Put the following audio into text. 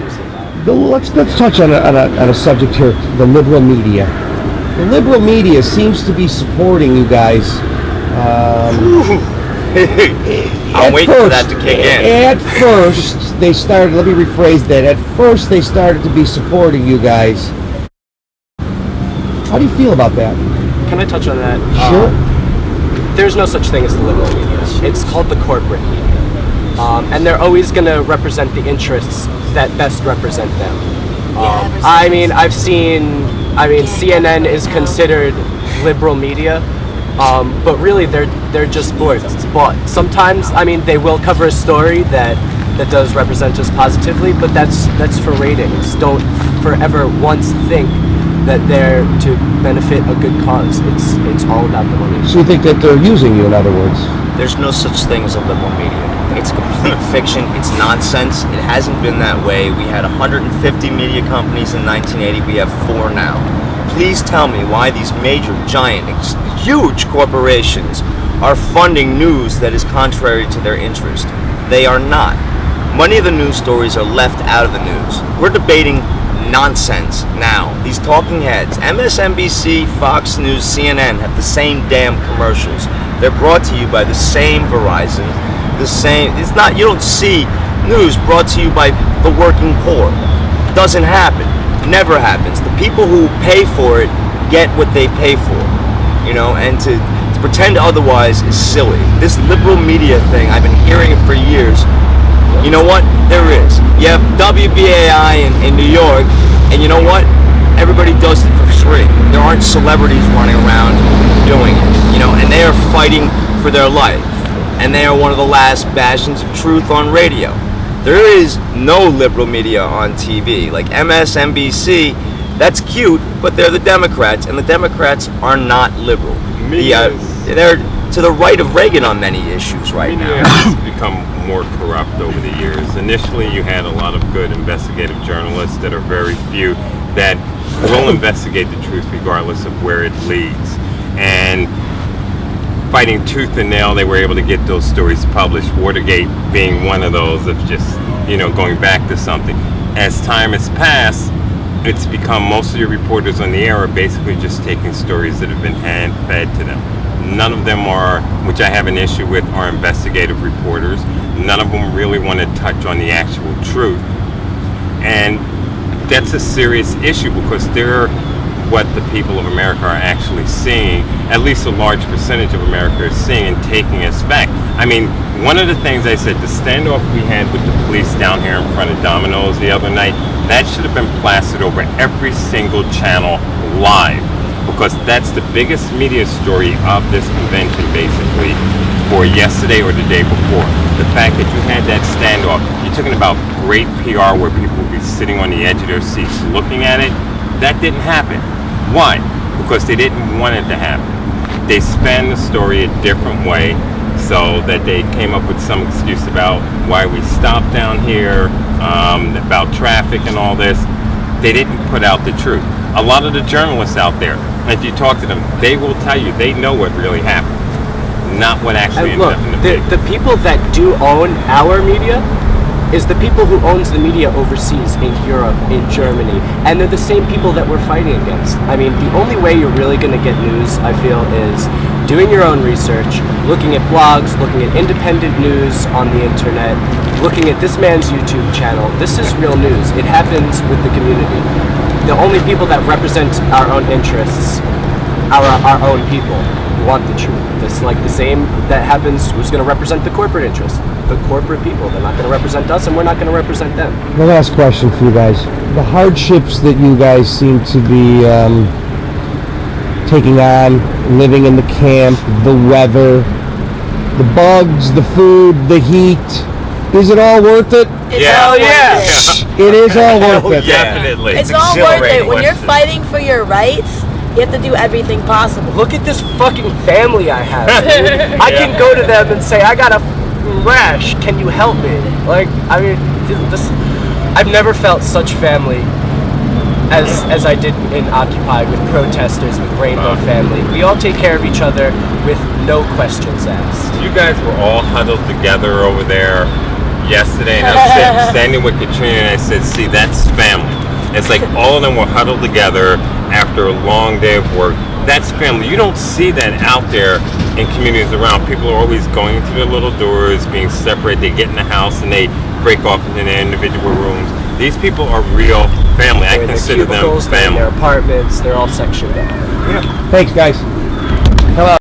confusing about. Let's touch on a subject here, the liberal media. The liberal media seems to be supporting you guys. I'm waiting for that to kick in. At first, they started, let me rephrase that. At first, they started to be supporting you guys. How do you feel about that? Can I touch on that? Sure. There's no such thing as the liberal media. It's called the corporate media. And they're always going to represent the interests that best represent them. CNN is considered liberal media, but really they're just boards. It's bought. Sometimes, they will cover a story that does represent us positively, but that's for ratings. Don't forever once think that they're to benefit a good cause. It's all about the money. So you think that they're using you, in other words? There's no such thing as a liberal media. It's complete fiction. It's nonsense. It hasn't been that way. We had 150 media companies in 1980. We have 4 now. Please tell me why these major, giant, huge corporations are funding news that is contrary to their interest. They are not. Many of the news stories are left out of the news. We're debating nonsense now. These talking heads, MSNBC, Fox News, CNN have the same damn commercials. They're brought to you by the same Verizon, it's not, you don't see news brought to you by the working poor. Doesn't happen. Never happens. The people who pay for it get what they pay for, and to pretend otherwise is silly. This liberal media thing, I've been hearing it for years. You know what? There is. You have WBAI in New York, and you know what? Everybody does it for free. There aren't celebrities running around doing it, and they are fighting for their life. And they are one of the last bastions of truth on radio. There is no liberal media on TV. Like MSNBC, that's cute, but they're the Democrats, and the Democrats are not liberal. They're to the right of Reagan on many issues right now. Media has become more corrupt over the years. Initially, you had a lot of good investigative journalists that are very few that will investigate the truth regardless of where it leads. And fighting tooth and nail, they were able to get those stories published. Watergate being one of those of just, going back to something. As time has passed, it's become most of your reporters on the air are basically just taking stories that have been hand-fed to them. None of them are, which I have an issue with, are investigative reporters. None of them really want to touch on the actual truth. And that's a serious issue because they're what the people of America are actually seeing, at least a large percentage of America is seeing and taking as fact. One of the things I said, the standoff we had with the police down here in front of Domino's the other night, that should have been plastered over every single channel live, because that's the biggest media story of this convention basically for yesterday or the day before. The fact that you had that standoff, you're talking about great PR where people will be sitting on the edge of their seats looking at it, that didn't happen. Why? Because they didn't want it to happen. They spun the story a different way so that they came up with some excuse about why we stopped down here, about traffic and all this. They didn't put out the truth. A lot of the journalists out there, if you talk to them, they will tell you they know what really happened, not what actually ended up in the paper. The people that do own our media is the people who owns the media overseas in Europe, in Germany, and they're the same people that we're fighting against. The only way you're really going to get news, I feel, is doing your own research, looking at blogs, looking at independent news on the internet, looking at this man's YouTube channel. This is real news. It happens with the community. The only people that represent our own interests are our own people who want the truth. It's like the same that happens, who's going to represent the corporate interests? The corporate people. They're not going to represent us, and we're not going to represent them. The last question for you guys. The hardships that you guys seem to be taking on, living in the camp, the weather, the bugs, the food, the heat, is it all worth it? Yeah. It is all worth it. Definitely. It's all worth it. When you're fighting for your rights, you have to do everything possible. Look at this fucking family I have. I can go to them and say, I got a rash, can you help me? I've never felt such family as I did in Occupy, with protesters, with Rainbow Family. We all take care of each other with no questions asked. You guys were all huddled together over there yesterday, and I was standing with Katrina, and I said, see, that's family. It's like all of them were huddled together after a long day of work. That's family. You don't see that out there in communities around. People are always going into their little doors, being separate. They get in the house and they break off into their individual rooms. These people are real family. I consider them family. Their apartments, they're all sectioned out. Thanks, guys. Hello.